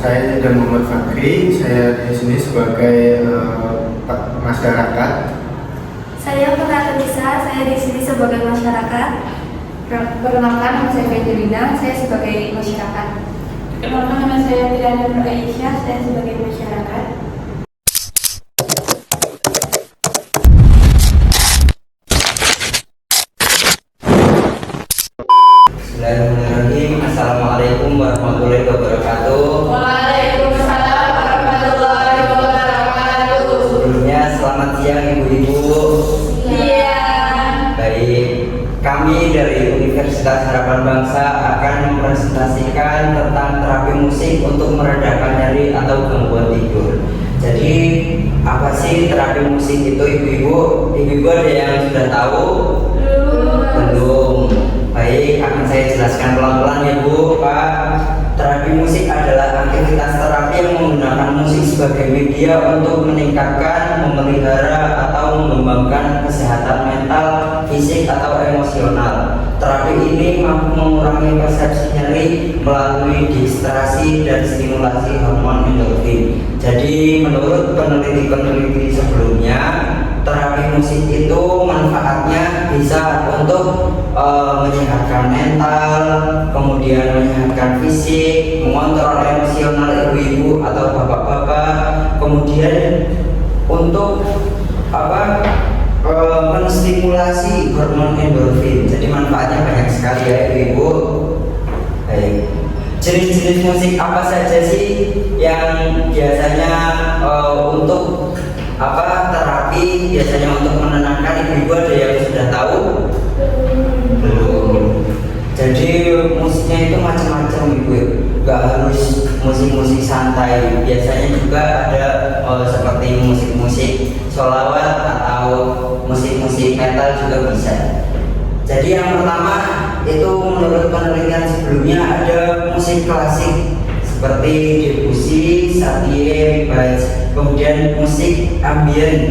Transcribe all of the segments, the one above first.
Saya dan Muhammad Fakri. Saya di sini sebagai masyarakat. Saya Fernanda Nisa, saya di sini sebagai masyarakat. Perkenalkan, nama saya Fedrina, saya sebagai masyarakat. Perkenalkan, nama saya Tirana Nur Aisyah, saya sebagai masyarakat. Bismillahirrahmanirrahim. Assalamualaikum warahmatullahi wabarakatuh. Waalaikumsalam warahmatullahi wabarakatuh. Sebelumnya selamat siang ibu-ibu. Iya. Baik, kami dari Universitas Harapan Bangsa akan mempresentasikan tentang terapi musik untuk meredakan nyeri atau gangguan tidur. Jadi apa sih terapi musik itu ibu-ibu? Ibu-ibu ada yang sudah tahu? Belum. Baik, akan saya jelaskan pelan-pelan ya Bu, Pak. Terapi musik adalah aktivitas terapi yang menggunakan musik sebagai media untuk meningkatkan, memelihara, atau mengembangkan kesehatan mental, fisik, atau emosional. Terapi ini mampu mengurangi persepsi nyeri melalui distraksi dan stimulasi hormon endorfin. Jadi menurut peneliti-peneliti sebelumnya, terapi musik itu manfaatnya bisa untuk menyehatkan mental, kemudian menyehatkan fisik, mengontrol emosional ibu-ibu atau bapak-bapak, kemudian untuk menstimulasi hormon endorfin. Jadi manfaatnya banyak sekali ya ibu-ibu. Baik. Jenis-jenis musik apa saja sih yang biasanya untuk terapi, biasanya untuk menenangkan? Ibu-ibu ada yang sudah tahu? Belum. Jadi musiknya itu macam-macam ibu, gak harus musik-musik santai. Biasanya juga ada seperti musik-musik sholawat atau musik-musik metal juga bisa. Jadi yang pertama itu menurut penelitian sebelumnya ada musik klasik seperti Debussy, Satie, Bach, kemudian musik ambient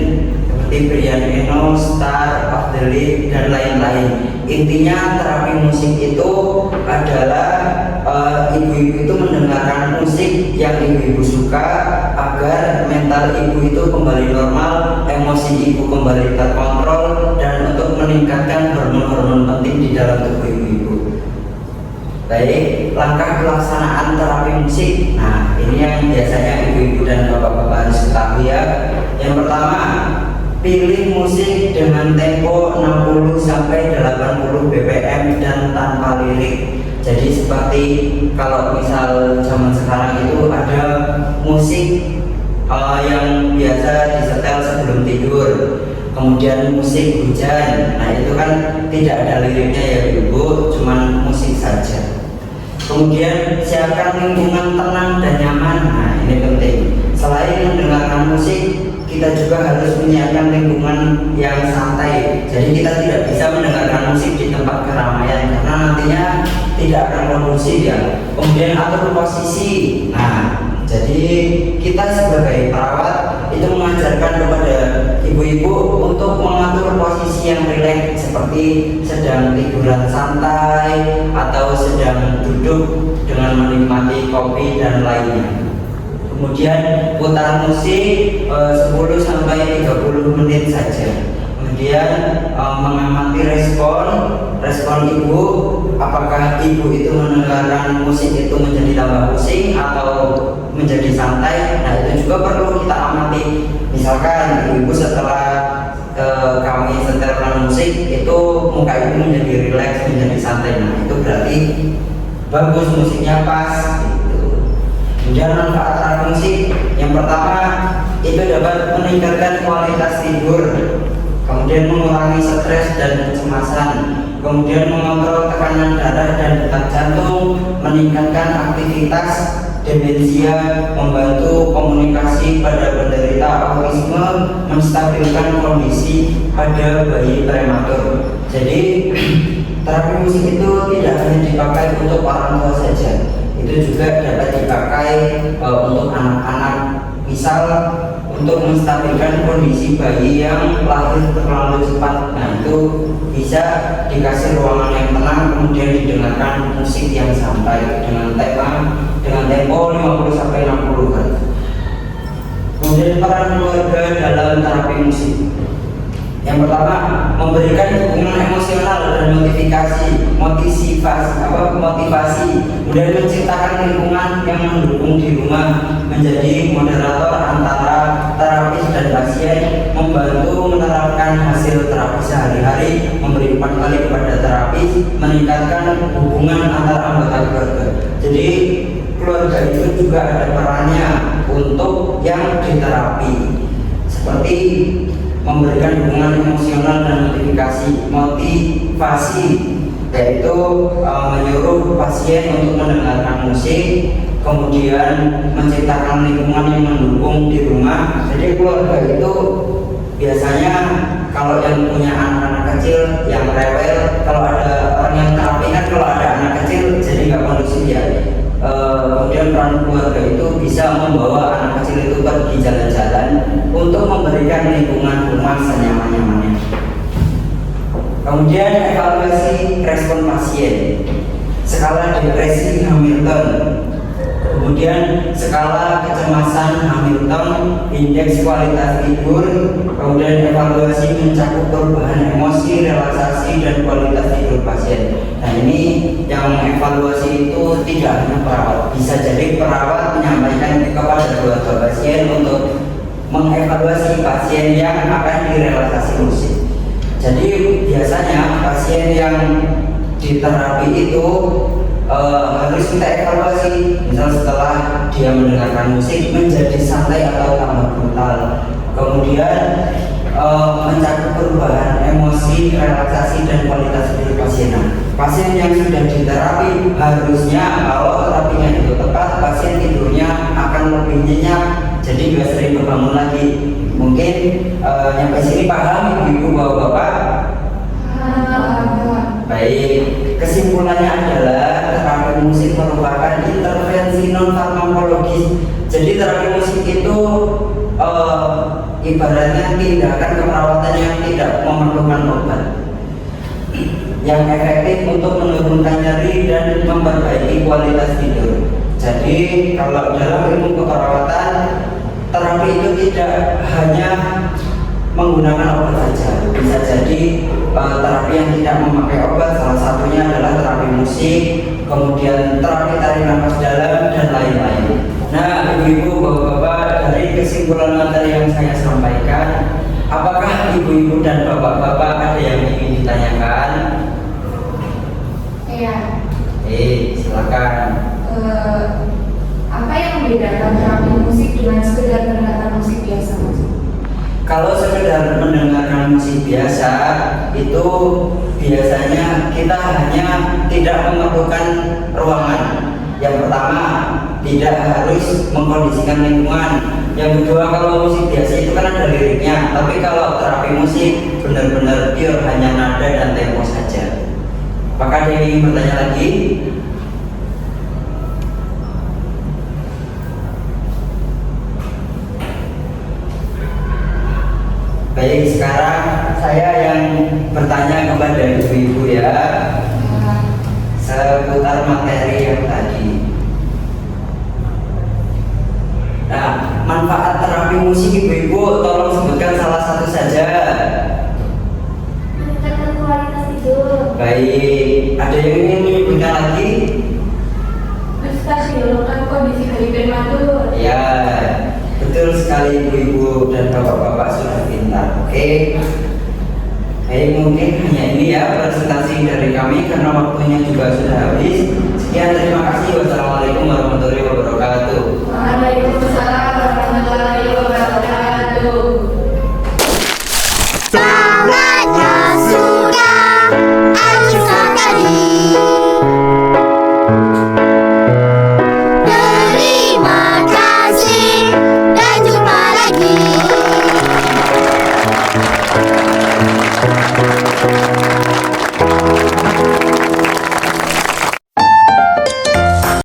seperti Brian Eno, Star of the Leaf dan lain-lain. Intinya terapi musik itu adalah ibu-ibu itu mendengarkan musik yang ibu-ibu suka agar mental ibu itu kembali normal, emosi ibu kembali terkontrol, dan untuk meningkatkan hormon-hormon penting di dalam tubuh ibu-ibu. Baik, langkah pelaksanaan terapi musik. Nah, ini yang biasanya ibu-ibu dan bapak-bapak harus ketahui ya. Yang pertama, pilih musik dengan tempo 60 sampai 80 BPM dan tanpa lirik. Jadi seperti kalau misal zaman sekarang itu ada musik yang biasa disetel sebelum tidur, kemudian musik hujan. Nah itu kan tidak ada liriknya ya ibu, cuman musik saja. Kemudian siapkan lingkungan tenang dan nyaman. Nah ini penting. Selain mendengarkan musik, kita juga harus menyiapkan lingkungan yang santai. Jadi kita tidak bisa mendengarkan musik di tempat keramaian karena nantinya tidak akan kondusif ya. Kemudian atur posisi. Nah, jadi kita sebagai perawat itu mengajarkan kepada ibu-ibu untuk mengatur posisi yang rileks seperti sedang tiduran santai atau sedang duduk dengan menikmati kopi dan lainnya. Kemudian putar musik 10 sampai 30 menit saja. Kemudian mengamati respon ibu, apakah ibu itu mendengarkan musik itu menjadi tambah pusing atau menjadi santai. Nah itu juga perlu kita amati. Misalkan ibu setelah kami setelkan musik itu muka ibu menjadi rileks, menjadi santai. Nah itu berarti bagus, musiknya pas. Kemudian manfaat terapi musik yang pertama itu dapat meningkatkan kualitas tidur, kemudian mengurangi stres dan kecemasan, kemudian mengontrol tekanan darah dan detak jantung, meningkatkan aktivitas demensia, membantu komunikasi pada penderita autisme, menstabilkan kondisi pada bayi prematur. Jadi terapi musik itu tidak hanya dipakai untuk orang tua saja, itu juga dapat dipakai untuk anak-anak. misal untuk menstabilkan kondisi bayi yang lahir terlalu cepat, nah itu bisa dikasih ruangan yang tenang, kemudian didengarkan musik yang santai dengan tempo 50 sampai 60 Hz. Kemudian peran keluarga dalam terapi musik. Yang pertama, memberikan dukungan emosional dan motivasi, kemudian menciptakan lingkungan yang mendukung di rumah, menjadi moderator antara terapis dan pasien, membantu menerapkan hasil terapi sehari-hari, memberi umpan balik kepada terapis, meningkatkan hubungan antar anggota keluarga. Jadi keluarga itu juga ada perannya untuk yang diterapi, seperti memberikan dukungan emosional dan motivasi, yaitu menyuruh pasien untuk mendengarkan musik, kemudian menciptakan lingkungan yang mendukung di rumah. Jadi keluarga itu biasanya kalau yang punya anak-anak kecil yang rewel, kalau ada orang yang terapi kan kalau ada anak kecil jadi nggak kondusif ya. Kemudian peran keluarga itu bisa membawa anak kecil itu pergi jalan-jalan untuk memberikan lingkungan rumah senyaman-nyamannya. Kemudian evaluasi respon pasien, skala depresi Hamilton, kemudian skala kecemasan Hamilton, indeks kualitas tidur, kemudian evaluasi mencakup perubahan emosi, relaksasi, dan kualitas tidur pasien. Nah ini yang evaluasi itu tidak hanya perawat, bisa jadi perawat menyampaikan kepada keluarga pasien untuk mengevaluasi pasien yang akan direlaksasi musik. Jadi biasanya pasien yang diterapi itu harus kita evaluasi, misal setelah dia mendengarkan musik menjadi santai atau tambah brutal, kemudian mencakup perubahan emosi, relaksasi, dan kualitas tidur pasien. Pasien yang sudah diterapi harusnya kalau terapinya itu tepat, pasien tidurnya akan lebih nyenyak, jadi gak sering berbangun lagi. Mungkin nyampe sini paham ibu-ibu bapak-bapak? Baik, kesimpulannya adalah terapi musik merupakan intervensi non farmakologis. Jadi terapi musik itu ibaratnya tindakan keperawatan yang tidak memerlukan obat, yang efektif untuk menurunkan nyeri dan memperbaiki kualitas tidur. Jadi kalau dalam ilmu keperawatan, terapi itu tidak hanya menggunakan obat saja, bisa jadi terapi yang tidak memakai obat, salah satunya adalah terapi musik, kemudian terapi tarik nafas dalam, dan lain-lain. Nah, ibu-ibu, bapak-bapak, dari kesimpulan materi yang saya sampaikan, apakah ibu-ibu dan bapak-bapak ada yang ingin ditanyakan? Iya. Silakan. Apa yang membedakan terapi musik dengan sekedar mendengarkan musik biasa, Mas? Kalau sekedar mendengarkan musik biasa, itu biasanya kita hanya tidak memerlukan ruangan. Yang pertama, tidak harus mengkondisikan lingkungan. Yang kedua, kalau musik biasa itu kan ada liriknya, tapi kalau terapi musik benar-benar pure, hanya nada dan tempo saja. Apakah ada yang ingin bertanya lagi? Baik, sekarang saya yang bertanya kepada ibu-ibu ya, seputar materi yang tadi. Nah, manfaat terapi musik ibu-ibu tolong sebutkan salah satu saja. Meningkatkan kualitas tidur. Baik, ada yang ingin menyebutkan lagi? Menstabilkan kondisi dari prematur. Ya, betul sekali ibu-ibu dan bapak-bapak sudah pintar. Oke. Baik, mungkin hanya ini ya presentasi dari kami karena waktunya juga sudah habis. Sekian, terima kasih. Wassalamualaikum warahmatullahi wabarakatuh. Waalaikumsalam warahmatullahi wabarakatuh.